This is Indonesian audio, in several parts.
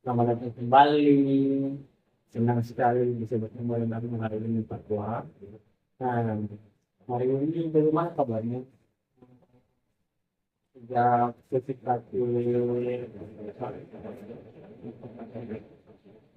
Selamat datang kembali. Senang sekali bisa bertemu dengan hari ini Pak Tua. Nah, hari ini bagaimana kabarnya? Sejak sekitar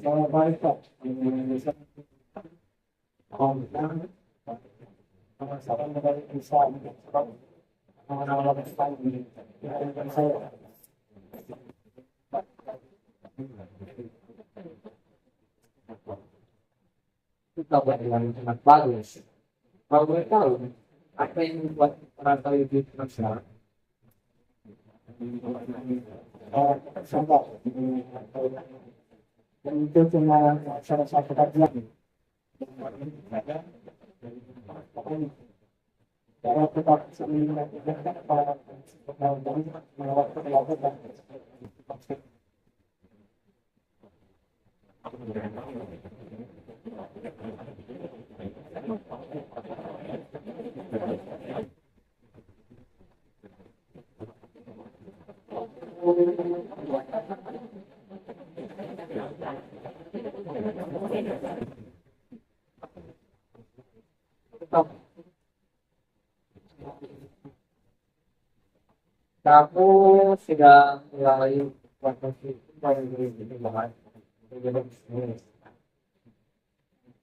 selamat pagi Pak. Sama-sama dengan bisa sama-sama saya. Itu kabar yang sangat bagus. Kalau boleh tahu, apa yang membuat rantau itu terasa? Contoh, dan itu cuma salah satu kajian. Cara tetap seimbang dengan para melakukan tetap kamu sudah mulai proses itu bahas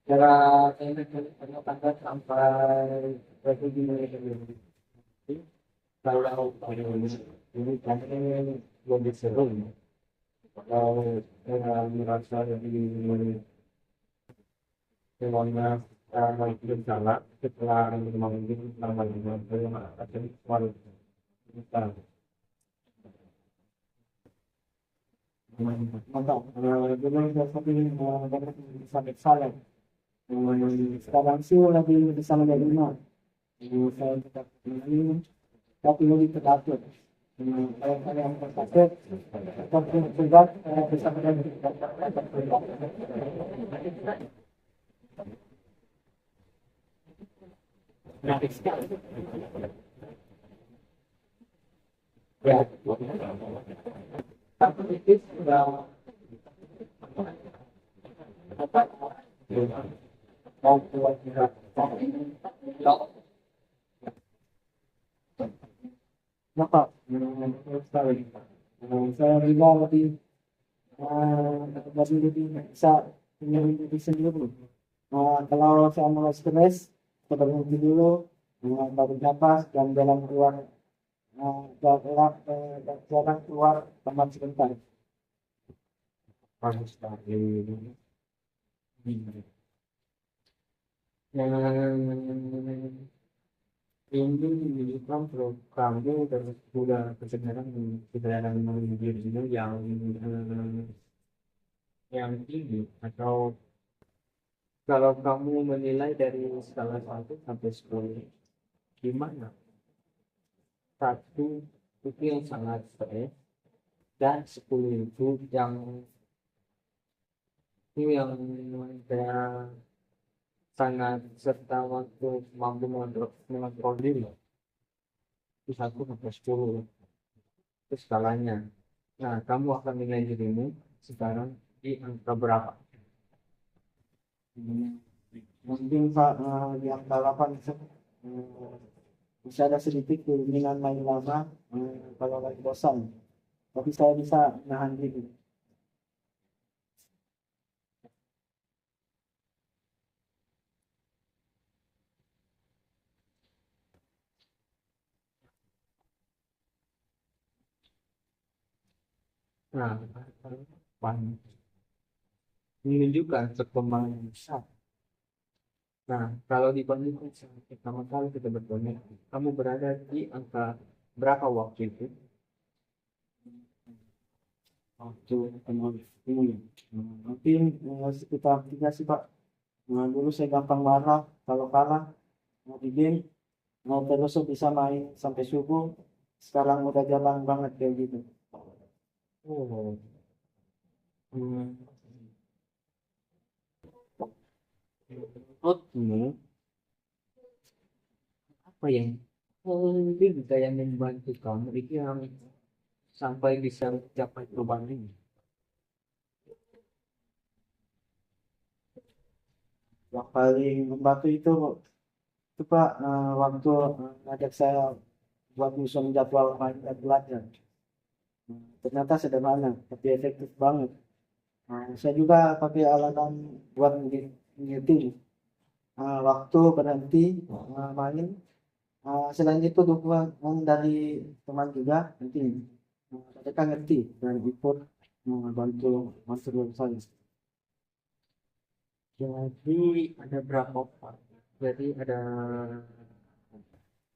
cara ini tanggal sampai presiden ini kalau ini kan ini lebih seru kalau merasa lebih semuanya belum salah setelah mungkin namanya akan selalu kita mantap dengan seperti sampai salah sekarang sih lagi bersama dengan rumah saya tetap ini tapi lebih teratur kalau yang terkait tapi juga bersama dengan menarik sekali ya tapi itu sudah apa mau buat gerak maka sekali saya juga lebih lebih bisa menyelidiki diri sendiri. Kalau saya mulai stres, saya berhenti dulu, tarik nafas dan jalan keluar, jalan keluar teman sebentar. Harus sekali. Ini kan programnya dan sudah kesadaran dirinya yang tinggi atau kalau kamu menilai dari skala 1 sampai 10 gimana? Satu itu yang sangat stres dan 10 itu yang kayak sangat serta waktu mampu mengontrol diri. Itu 1 sampai 10 itu skalanya. Nah, kamu akan nilai dirimu sekarang di angka berapa? Mungkin Pak di angka 8 bisa ada sedikit keinginan main lama kalau lagi bosan. Tapi saya bisa nahan diri. Nah, menunjukkan perkembangan yang besar. Nah, kalau dibandingkan saat pertama kali kita bertemu, kamu berada di angka berapa waktu itu? Waktu ketemu ini. Mungkin sekitar 3 sih Pak. Dulu saya gampang marah kalau kalah, mau di game, mau terus bisa main sampai subuh. Sekarang udah jarang banget kayak gitu. Oh, hmm. Menurutmu apa yang paling yang membantu kamu itu yang sampai bisa mencapai perubahan ini? Yang paling membantu itu Pak, waktu ngajak saya buat nyusun jadwal main dan belajar. Ternyata sederhana, tapi efektif banget. Saya juga pakai alarm buat ngitung waktu berhenti main. Selain itu dukungan dari teman juga nanti mereka ngerti dan ikut bantu bantu saya. Jadi ada berapa faktor? Jadi ada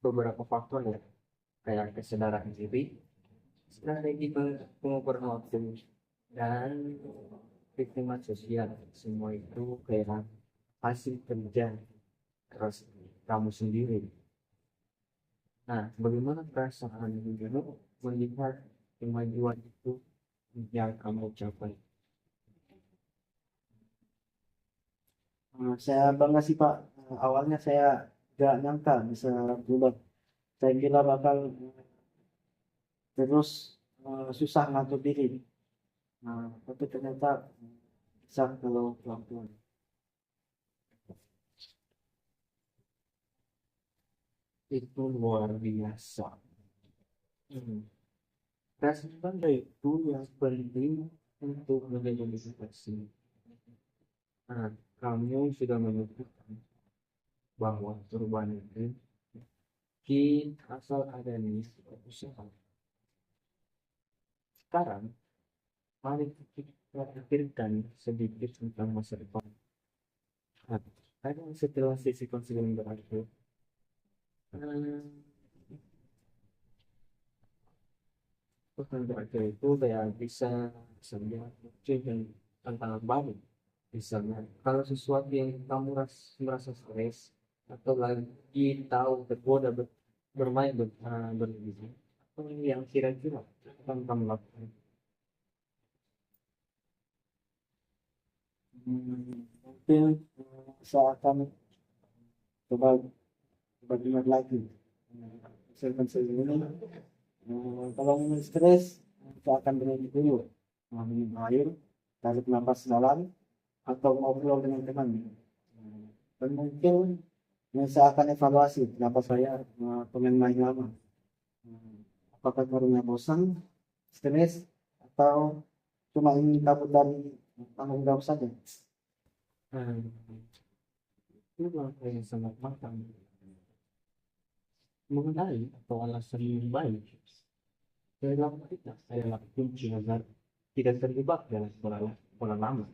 beberapa faktor ya, kayak kesadaran diri, strategi pengukuran waktu, dan perhitungan sosial. Semua itu kayak hasil kerja terus kamu sendiri. Nah, bagaimana perasaan kamu melihat kemajuan itu yang kamu capai? Saya bangga sih Pak. Awalnya saya gak nyangka bisa berubah. Saya kira bakal terus susah ngatur diri. Tapi ternyata bisa kalau pelan-pelan. Itu luar biasa. Hmm. Rasakan itu yang penting untuk menjadi motivasi. Nah, kamu sudah menunjukkan bahwa perubahan itu asal ada nih usaha. Sekarang, mari kita pikirkan sedikit tentang masa depan. Nah, karena setelah sesi konseling berakhir, eh, berakhir itu kayak bisa muncul dan tantangan baru. Misalnya, kalau sesuatu yang kamu merasa stres atau lagi tahu tergoda bermain berlebihan, apa yang kira-kira akan kamu lakukan? Mungkin saya akan coba coba dengar lagi. Konser ini. Kalau minum stres, saya akan berhenti dulu. Minum air, tarik nafas dalam, atau ngobrol dengan teman. Dan mungkin saya akan evaluasi kenapa saya pemain main lama. Hmm, Apakah karena bosan, stres, atau cuma ingin kabur dari tanggung jawab saja. Hmm, itu langkah yang sangat matang. Mengenali atau alasan yang baik dalam kita adalah kunci agar tidak terjebak dalam pola lama.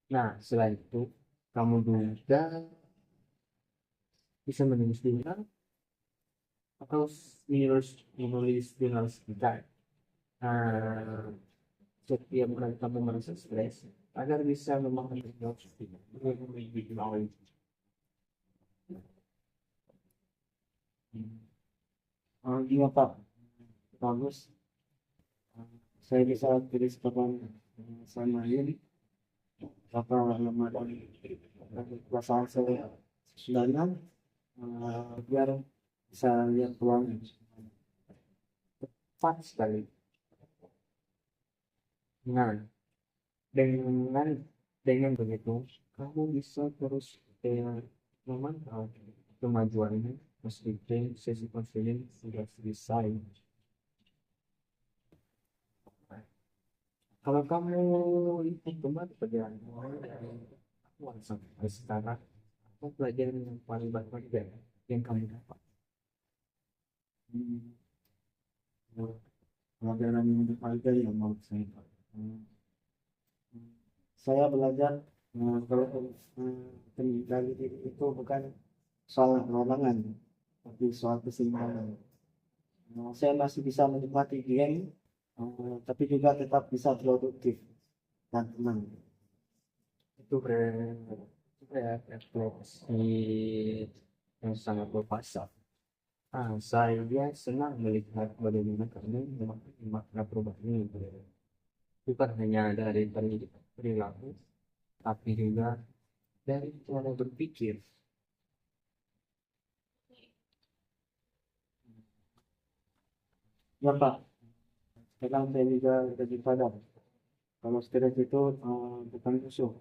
Nah, selain itu, kamu juga bisa menulis jurnal atau menulis jurnal sekitar. Nah, setiap kali kamu merasa stres, agar bisa memahami jurnal. Iya Pak, bagus. Saya bisa tulis kapan sama ini, apa lama dari perasaan saya sebenarnya, biar bisa lihat peluang. Tepat sekali. Nah, dengan begitu, kamu bisa terus memantau kemajuannya meskipun sesi konseling sudah selesai. Kalau kamu lihat kembali perjalanan dari awal sampai sekarang, apa pelajaran yang paling berharga yang kamu dapat? Hmm, Pelajaran yang berharga yang menurut saya Pak. Hmm, Saya belajar kalau kendali diri itu bukan soal kewenangan, tapi soal keseimbangan. Saya masih bisa menikmati game, tapi juga tetap bisa produktif dan tenang. Itu refleksi yang sangat berpasar. Saya senang melihat bagaimana kamu memahami makna perubahan ini. Bukan hanya dari perilaku, tapi juga dari cara berpikir. Ya Pak, sekarang saya juga jadi sadar kalau stres itu bukan musuh,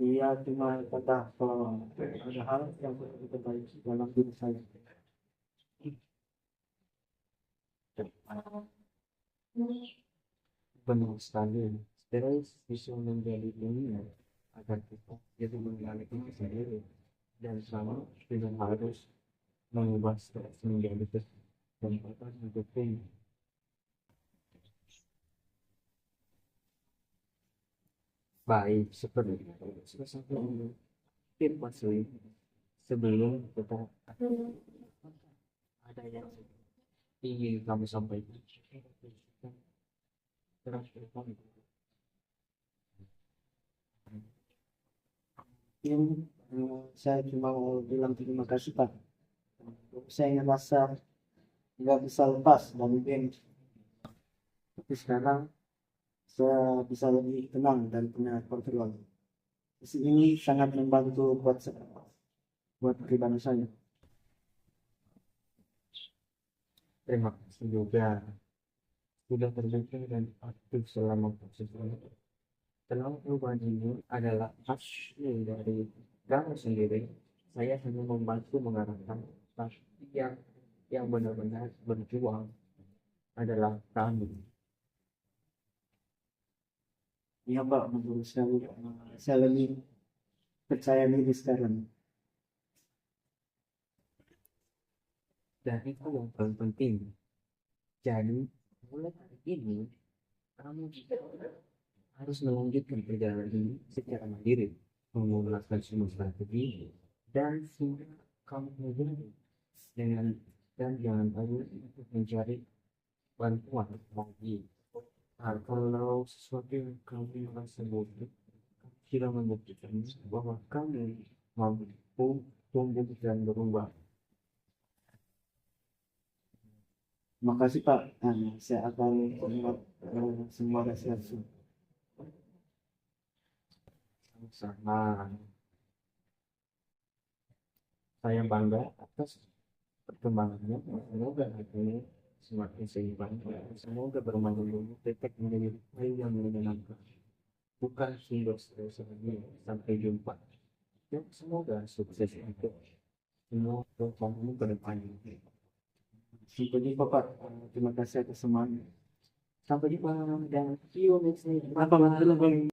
Dia cuma kata kalau ada hal yang perlu diperbaiki dalam diri saya. Benar sekali. Stres bisa menjadi dunia agar kita jadi mengalami itu sendiri dan sama dengan harus mengubah stres menjadi kesempatan untuk tinggi. Baik, seperti itu. Salah satu tip masih sebelum kita ada yang ingin kami sampaikan. Terus, Mungkin saya cuma mau bilang terima kasih Pak. Saya ngerasa nggak bisa lepas dari game, tapi sekarang saya bisa lebih tenang dan punya kontrol. Mesin ini sangat membantu buat pribadi saya. terima kasih juga sudah terbuka dan aktif selama proses ini. Tenang, perubahan ini adalah hasil dari kami sendiri. Saya hanya membantu mengarahkan, tapi yang benar-benar berjuang adalah kami. Iya Pak, menurut saya lebih percaya diri sekarang. Dan itu yang paling penting. Jadi, mulai hari ini, kamu juga harus melanjutkan perjalanan ini secara mandiri, menggunakan semua strategi, dan sudah kamu pelajari dengan dan jangan ragu untuk mencari bantuan lagi. Nah, kalau sesuatu yang kamu merasa butuh, tidak membuktikan bahwa kamu mampu tumbuh dan berubah. Terima kasih Pak. Saya akan ingat semua resepsi. Sama saya bangga atas perkembangannya. Semoga ini semakin seimbang. Semoga bermain dulu tetap menjadi hal yang menyenangkan. Bukan sumber stres lagi. Sampai jumpa. Dan semoga sukses untuk semua kamu ke depannya. Sampai jumpa Pak. Terima kasih atas semuanya. Sampai jumpa dan see you next time. Apa belum